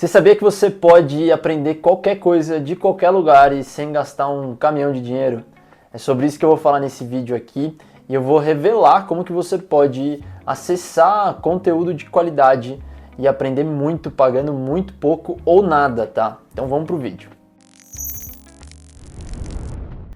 Você sabia que você pode aprender qualquer coisa de qualquer lugar e sem gastar um caminhão de dinheiro? É sobre isso que eu vou falar nesse vídeo aqui e eu vou revelar como que você pode acessar conteúdo de qualidade e aprender muito pagando muito pouco ou nada, tá? Então vamos pro vídeo.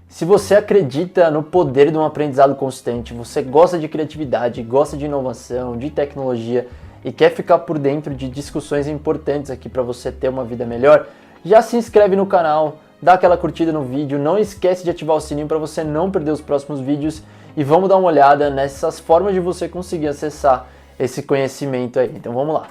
Se você acredita no poder de um aprendizado constante, você gosta de criatividade, gosta de inovação, de tecnologia e quer ficar por dentro de discussões importantes aqui para você ter uma vida melhor, já se inscreve no canal, dá aquela curtida no vídeo, não esquece de ativar o sininho para você não perder os próximos vídeos e vamos dar uma olhada nessas formas de você conseguir acessar esse conhecimento aí. Então vamos lá.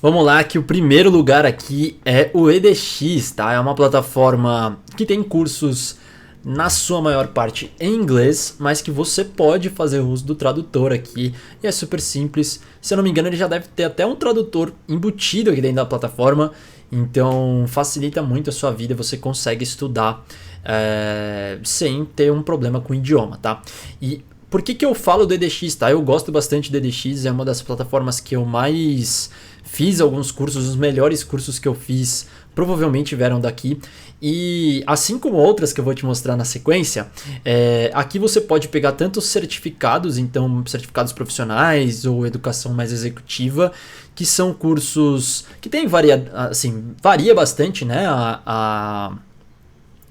Vamos lá, que o primeiro lugar aqui é o EDX, tá? É uma plataforma que tem cursos na sua maior parte em inglês, mas que você pode fazer uso do tradutor aqui e é super simples. Se eu não me engano, ele já deve ter até um tradutor embutido aqui dentro da plataforma, então facilita muito a sua vida, você consegue estudar sem ter um problema com o idioma, tá? E por que eu falo do EDX, tá? Eu gosto bastante do EDX, é uma das plataformas que eu mais fiz alguns cursos, os melhores cursos que eu fiz provavelmente vieram daqui. E assim como outras que eu vou te mostrar na sequência, aqui você pode pegar tanto certificados, então certificados profissionais ou educação mais executiva, que são cursos que tem varia bastante, né,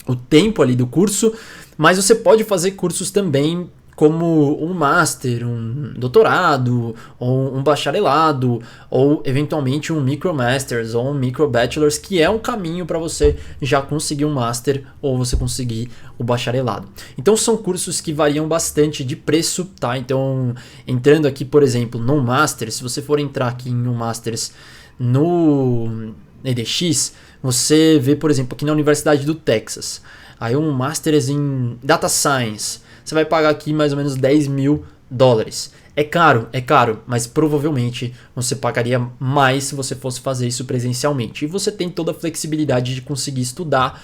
o tempo ali do curso, mas você pode fazer cursos também como um master, um doutorado, ou um bacharelado, ou eventualmente um micromasters ou um microbachelors, que é um caminho para você já conseguir um master ou você conseguir o bacharelado. Então são cursos que variam bastante de preço, tá? Então entrando aqui, por exemplo, no master, se você for entrar aqui em um masters no EDX, você vê, por exemplo, aqui na Universidade do Texas, aí um masters em Data Science, você vai pagar aqui mais ou menos $10 mil. É caro, mas provavelmente você pagaria mais se você fosse fazer isso presencialmente. E você tem toda a flexibilidade de conseguir estudar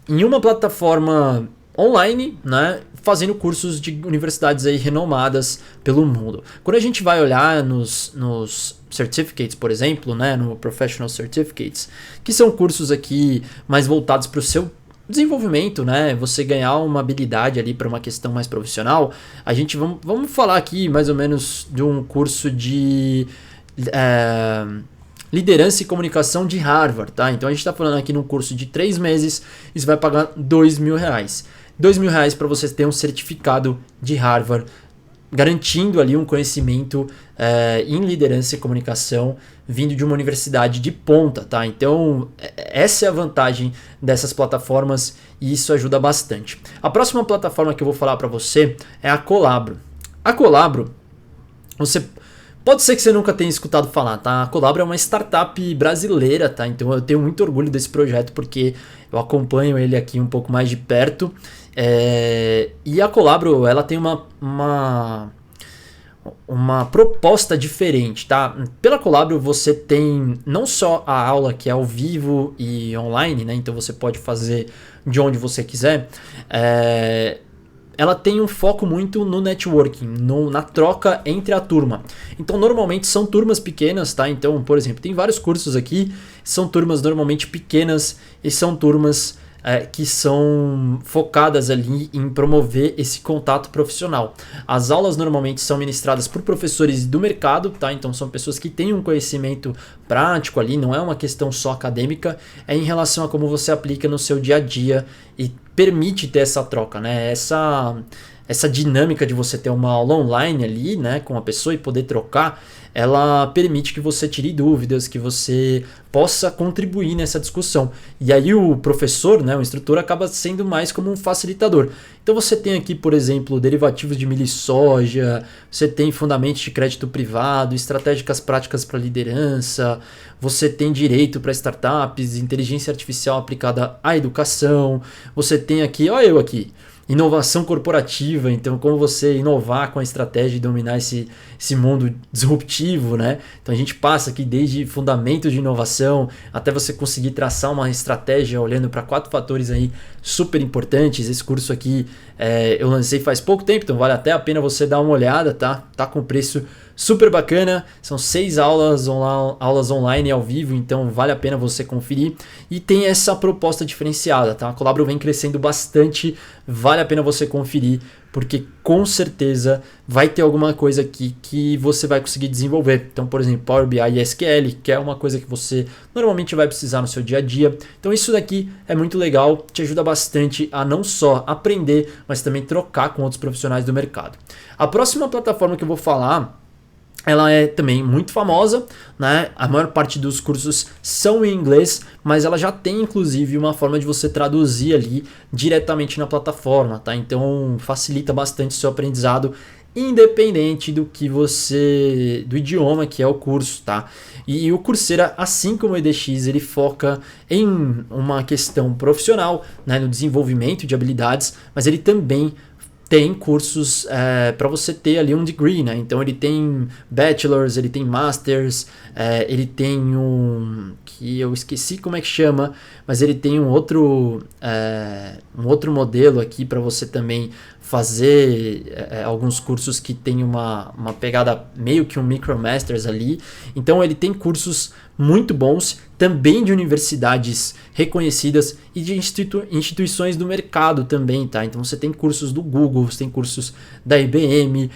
em uma plataforma online, né, fazendo cursos de universidades aí renomadas pelo mundo. Quando a gente vai olhar nos certificates, por exemplo, né, no Professional Certificates, que são cursos aqui mais voltados para o seu desenvolvimento, né? Você ganhar uma habilidade ali para uma questão mais profissional. A gente vamos falar aqui mais ou menos de um curso de liderança e comunicação de Harvard, tá? Então a gente está falando aqui num curso de 3 meses e você vai pagar R$2 mil. R$2 mil para você ter um certificado de Harvard, garantindo ali um conhecimento em liderança e comunicação vindo de uma universidade de ponta, tá? Então essa é a vantagem dessas plataformas e isso ajuda bastante. A próxima plataforma que eu vou falar para você é a Collabro. A Collabro, pode ser que você nunca tenha escutado falar, tá? A Collabro é uma startup brasileira, tá? Então eu tenho muito orgulho desse projeto porque eu acompanho ele aqui um pouco mais de perto. E a Collabro, ela tem uma proposta diferente, tá? Pela Collabro você tem não só a aula que é ao vivo e online, né? Então você pode fazer de onde você quiser. Ela tem um foco muito no networking, na troca entre a turma. Então normalmente são turmas pequenas, tá? Então, por exemplo, tem vários cursos aqui, são turmas normalmente pequenas e são turmas que são focadas ali em promover esse contato profissional. As aulas normalmente são ministradas por professores do mercado, tá? Então são pessoas que têm um conhecimento prático ali, não é uma questão só acadêmica, é em relação a como você aplica no seu dia a dia e permite ter essa troca, né? Essa dinâmica de você ter uma aula online ali, né, com a pessoa e poder trocar, ela permite que você tire dúvidas, que você possa contribuir nessa discussão. E aí o professor, né, o instrutor, acaba sendo mais como um facilitador. Então você tem aqui, por exemplo, derivativos de milho e soja, você tem fundamentos de crédito privado, estratégicas práticas para liderança, você tem direito para startups, inteligência artificial aplicada à educação, você tem aqui, olha eu aqui, inovação corporativa, então como você inovar com a estratégia e dominar esse mundo disruptivo, né? Então a gente passa aqui desde fundamentos de inovação até você conseguir traçar uma estratégia olhando para 4 fatores aí super importantes. Esse curso aqui eu lancei faz pouco tempo, então vale até a pena você dar uma olhada, tá? Tá com preço super bacana, são 6 aulas online ao vivo, então vale a pena você conferir. E tem essa proposta diferenciada, tá? A Collabro vem crescendo bastante, vale a pena você conferir, porque com certeza vai ter alguma coisa aqui que você vai conseguir desenvolver. Então, por exemplo, Power BI e SQL, que é uma coisa que você normalmente vai precisar no seu dia a dia. Então isso daqui é muito legal, te ajuda bastante a não só aprender, mas também trocar com outros profissionais do mercado. A próxima plataforma que eu vou falar, ela é também muito famosa, né? A maior parte dos cursos são em inglês, mas ela já tem inclusive uma forma de você traduzir ali diretamente na plataforma, tá? Então facilita bastante o seu aprendizado, independente do idioma que é o curso, tá? E o Coursera, assim como o EDX, ele foca em uma questão profissional, né? No desenvolvimento de habilidades, mas ele também tem cursos para você ter ali um degree, né? Então ele tem bachelors, ele tem masters, ele tem que eu esqueci como é que chama, mas ele tem um outro modelo aqui para você também fazer alguns cursos que tem uma pegada meio que um micromasters ali. Então ele tem cursos muito bons, também de universidades reconhecidas e de instituições do mercado também, tá? Então você tem cursos do Google, você tem cursos da IBM,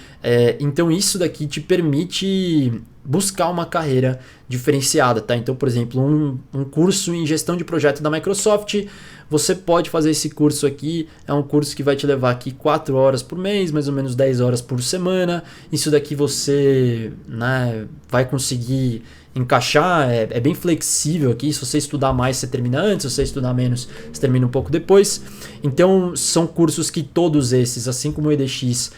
então isso daqui te permite buscar uma carreira diferenciada, tá? Então, por exemplo, um curso em gestão de projeto da Microsoft, você pode fazer esse curso aqui, é um curso que vai te levar aqui 4 horas por mês, mais ou menos 10 horas por semana. Isso daqui você, né, vai conseguir encaixar, é bem flexível aqui. Se você estudar mais, você termina antes, se você estudar menos, você termina um pouco depois. Então, são cursos que todos esses, assim como o EDX,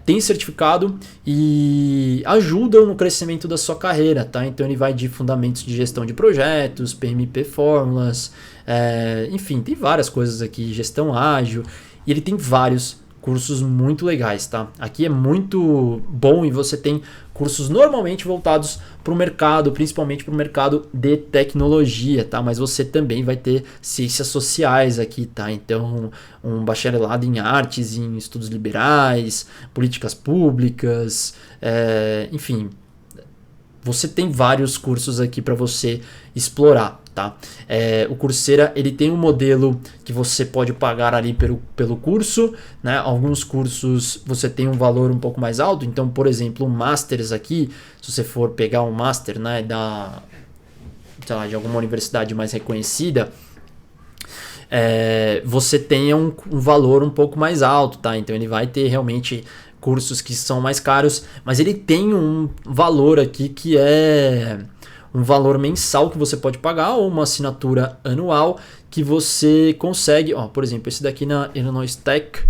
tem certificado e ajudam no crescimento da sua carreira, tá? Então ele vai de fundamentos de gestão de projetos, PMP fórmulas, enfim, tem várias coisas aqui, gestão ágil, e ele tem vários cursos muito legais, tá? Aqui é muito bom e você tem cursos normalmente voltados para o mercado, principalmente para o mercado de tecnologia, tá? Mas você também vai ter ciências sociais aqui, tá? Então, um bacharelado em artes, em estudos liberais, políticas públicas, enfim, você tem vários cursos aqui para você explorar, tá? O Coursera, ele tem um modelo que você pode pagar ali pelo curso, né? Alguns cursos você tem um valor um pouco mais alto, então, por exemplo, um Masters aqui, se você for pegar um Master, né, de alguma universidade mais reconhecida, você tem um valor um pouco mais alto, tá? Então ele vai ter realmente cursos que são mais caros, mas ele tem um valor aqui que é um valor mensal que você pode pagar ou uma assinatura anual que você consegue, por exemplo, esse daqui na Illinois Tech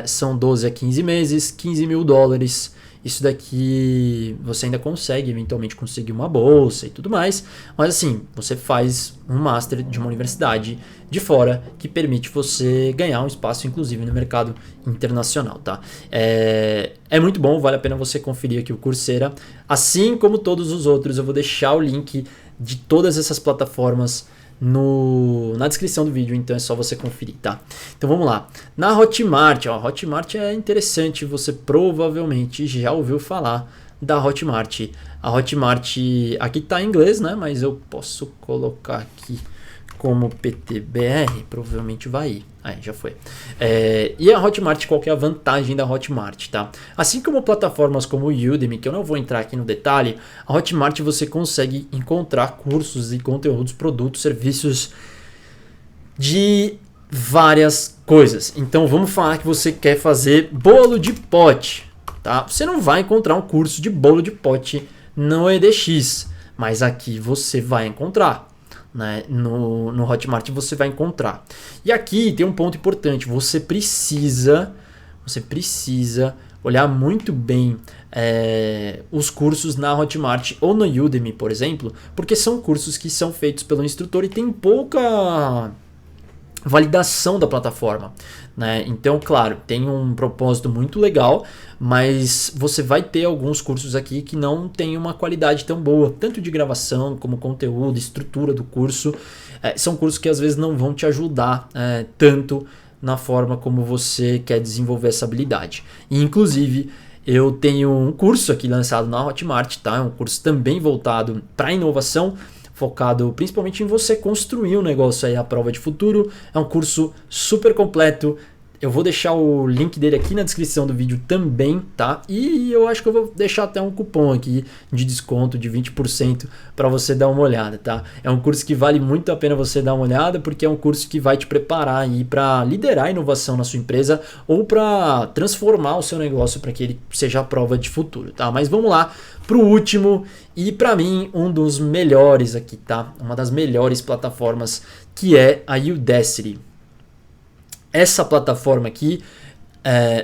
são 12 a 15 meses, $15.000. Isso daqui você ainda consegue eventualmente conseguir uma bolsa e tudo mais, mas assim, você faz um master de uma universidade de fora que permite você ganhar um espaço inclusive no mercado internacional, tá? É muito bom, vale a pena você conferir aqui o Coursera, assim como todos os outros. Eu vou deixar o link de todas essas plataformas na descrição do vídeo, então é só você conferir, tá? Então vamos lá. Na Hotmart, Hotmart é interessante, você provavelmente já ouviu falar da Hotmart. A Hotmart aqui tá em inglês, né? Mas eu posso colocar aqui como PTBR, provavelmente vai ir. Aí, já foi. E a Hotmart, qual que é a vantagem da Hotmart, tá? Assim como plataformas como o Udemy, que eu não vou entrar aqui no detalhe, a Hotmart você consegue encontrar cursos e conteúdos, produtos, serviços de várias coisas. Então vamos falar que você quer fazer bolo de pote, tá? Você não vai encontrar um curso de bolo de pote no EDX, mas aqui você vai encontrar. Né? No Hotmart você vai encontrar. E aqui tem um ponto importante, você precisa olhar muito bem os cursos na Hotmart ou no Udemy, por exemplo, porque são cursos que são feitos pelo instrutor e tem pouca validação da plataforma, né? Então, claro, tem um propósito muito legal, mas você vai ter alguns cursos aqui que não tem uma qualidade tão boa, tanto de gravação como conteúdo, estrutura do curso. São cursos que às vezes não vão te ajudar tanto na forma como você quer desenvolver essa habilidade. E, inclusive, eu tenho um curso aqui lançado na Hotmart, tá? É um curso também voltado para inovação, focado principalmente em você construir um negócio aí à prova de futuro. É um curso super completo. Eu vou deixar o link dele aqui na descrição do vídeo também, tá? E eu acho que eu vou deixar até um cupom aqui de desconto de 20% para você dar uma olhada, tá? É um curso que vale muito a pena você dar uma olhada, porque é um curso que vai te preparar aí para liderar a inovação na sua empresa ou para transformar o seu negócio para que ele seja a prova de futuro, tá? Mas vamos lá pro último e para mim um dos melhores aqui, tá? Uma das melhores plataformas, que é a Udacity. Essa plataforma aqui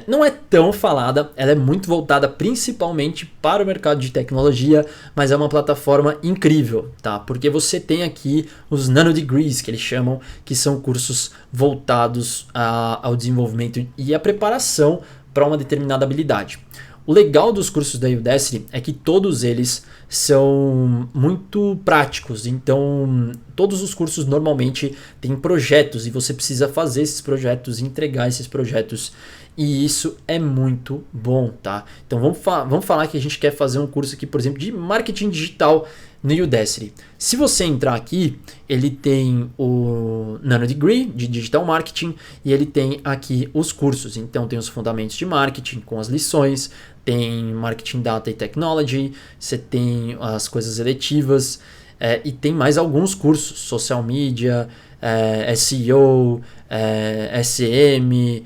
não é tão falada, ela é muito voltada principalmente para o mercado de tecnologia, mas é uma plataforma incrível, tá? Porque você tem aqui os Nano Degrees, que eles chamam, que são cursos voltados ao desenvolvimento e à preparação para uma determinada habilidade. O legal dos cursos da Udacity é que todos eles são muito práticos, então todos os cursos normalmente têm projetos e você precisa fazer esses projetos, entregar esses projetos, e isso é muito bom, tá? Então vamos falar que a gente quer fazer um curso aqui, por exemplo, de marketing digital no Udacity. Se você entrar aqui, ele tem o Nano Degree de Digital Marketing e ele tem aqui os cursos. Então tem os fundamentos de marketing com as lições, tem Marketing Data e Technology, você tem as coisas eletivas e tem mais alguns cursos, Social Media, SEO, SEM,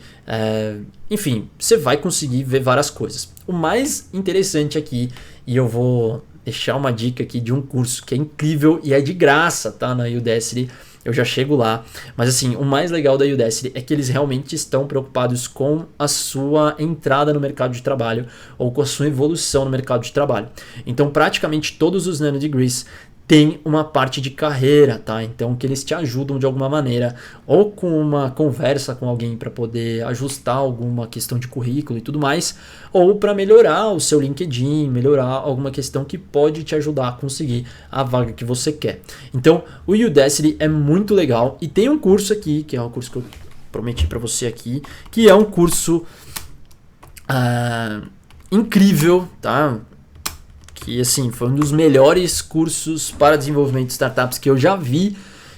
enfim, você vai conseguir ver várias coisas. O mais interessante aqui, e eu vou deixar uma dica aqui de um curso que é incrível e é de graça, tá? Na Udacity, eu já chego lá. Mas assim, o mais legal da Udacity é que eles realmente estão preocupados com a sua entrada no mercado de trabalho ou com a sua evolução no mercado de trabalho. Então, praticamente todos os Nano Degrees tem uma parte de carreira, tá? Então que eles te ajudam de alguma maneira, ou com uma conversa com alguém para poder ajustar alguma questão de currículo e tudo mais, ou para melhorar o seu LinkedIn, melhorar alguma questão que pode te ajudar a conseguir a vaga que você quer. Então o Udacity é muito legal e tem um curso aqui, que é o curso que eu prometi para você aqui, que é um curso incrível, tá? Que assim, foi um dos melhores cursos para desenvolvimento de startups que eu já vi,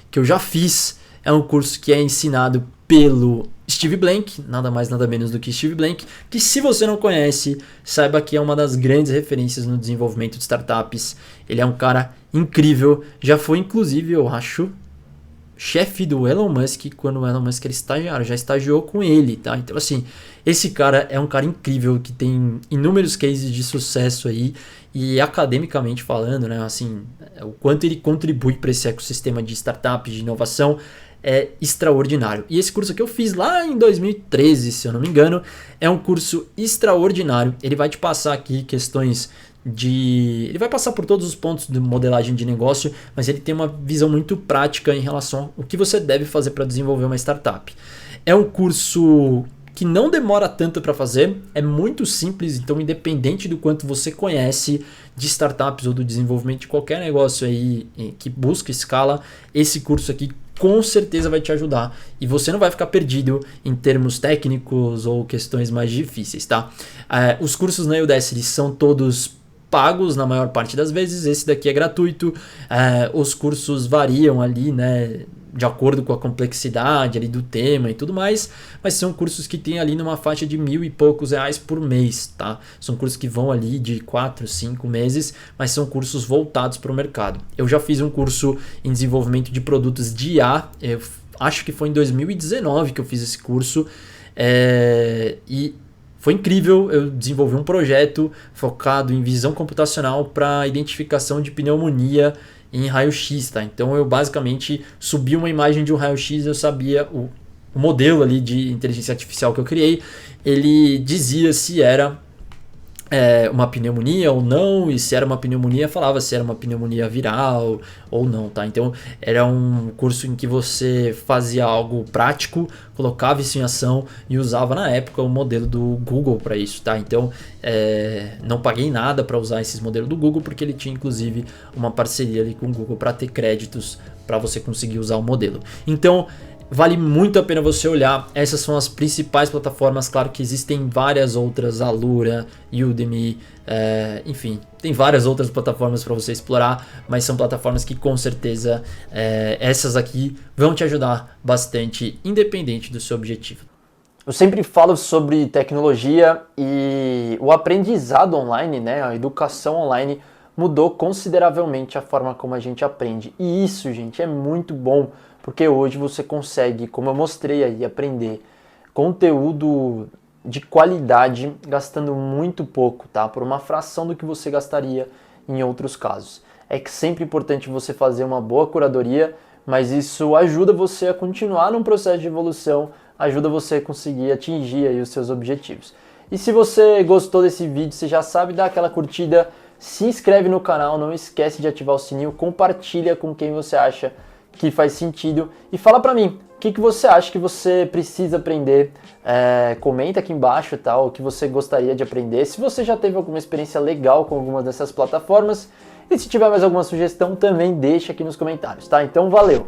que eu já fiz. É um curso que é ensinado pelo Steve Blank, nada mais nada menos do que Steve Blank, que se você não conhece, saiba que é uma das grandes referências no desenvolvimento de startups. Ele é um cara incrível, já foi inclusive, eu acho, chefe do Elon Musk quando o Elon Musk era estagiário, já estagiou com ele, tá? Então assim, esse cara é um cara incrível que tem inúmeros cases de sucesso aí e academicamente falando, né, assim, o quanto ele contribui para esse ecossistema de startups, de inovação, é extraordinário. E esse curso que eu fiz lá em 2013, se eu não me engano, é um curso extraordinário. Ele vai te passar aqui questões ele vai passar por todos os pontos de modelagem de negócio, mas ele tem uma visão muito prática em relação ao que você deve fazer para desenvolver uma startup. É um curso que não demora tanto para fazer, é muito simples, então independente do quanto você conhece de startups ou do desenvolvimento de qualquer negócio aí que busca escala, esse curso aqui com certeza vai te ajudar e você não vai ficar perdido em termos técnicos ou questões mais difíceis, tá? Os cursos na Udacity são todos pagos na maior parte das vezes, esse daqui é gratuito. Os cursos variam ali, né, de acordo com a complexidade ali do tema e tudo mais, mas são cursos que tem ali numa faixa de R$1.000 e poucos por mês, tá? São cursos que vão ali de 4, 5 meses, mas são cursos voltados para o mercado. Eu já fiz um curso em desenvolvimento de produtos de IA, eu acho que foi em 2019 que eu fiz esse curso, e foi incrível. Eu desenvolvi um projeto focado em visão computacional para identificação de pneumonia em raio-x, tá? Então eu basicamente subi uma imagem de um raio-x, eu sabia o modelo ali de inteligência artificial que eu criei, ele dizia se era uma pneumonia ou não, e se era uma pneumonia, falava se era uma pneumonia viral ou não, tá? Então era um curso em que você fazia algo prático, colocava isso em ação e usava na época o modelo do Google para isso, tá? Então não paguei nada para usar esses modelos do Google, porque ele tinha inclusive uma parceria ali com o Google para ter créditos para você conseguir usar o modelo. Então vale muito a pena você olhar. Essas são as principais plataformas. Claro que existem várias outras, Alura, Udemy, enfim, tem várias outras plataformas para você explorar, mas são plataformas que com certeza essas aqui vão te ajudar bastante, independente do seu objetivo. Eu sempre falo sobre tecnologia e o aprendizado online, né, a educação online mudou consideravelmente a forma como a gente aprende. E isso, gente, é muito bom, porque hoje você consegue, como eu mostrei aí, aprender conteúdo de qualidade gastando muito pouco, tá? Por uma fração do que você gastaria em outros casos. É que sempre importante você fazer uma boa curadoria, mas isso ajuda você a continuar num processo de evolução, ajuda você a conseguir atingir aí os seus objetivos. E se você gostou desse vídeo, você já sabe, dá aquela curtida, se inscreve no canal, não esquece de ativar o sininho, compartilha com quem você acha que faz sentido e fala pra mim, o que você acha que você precisa aprender, comenta aqui embaixo, tá, o que você gostaria de aprender, se você já teve alguma experiência legal com alguma dessas plataformas e se tiver mais alguma sugestão também deixa aqui nos comentários, tá? Então valeu!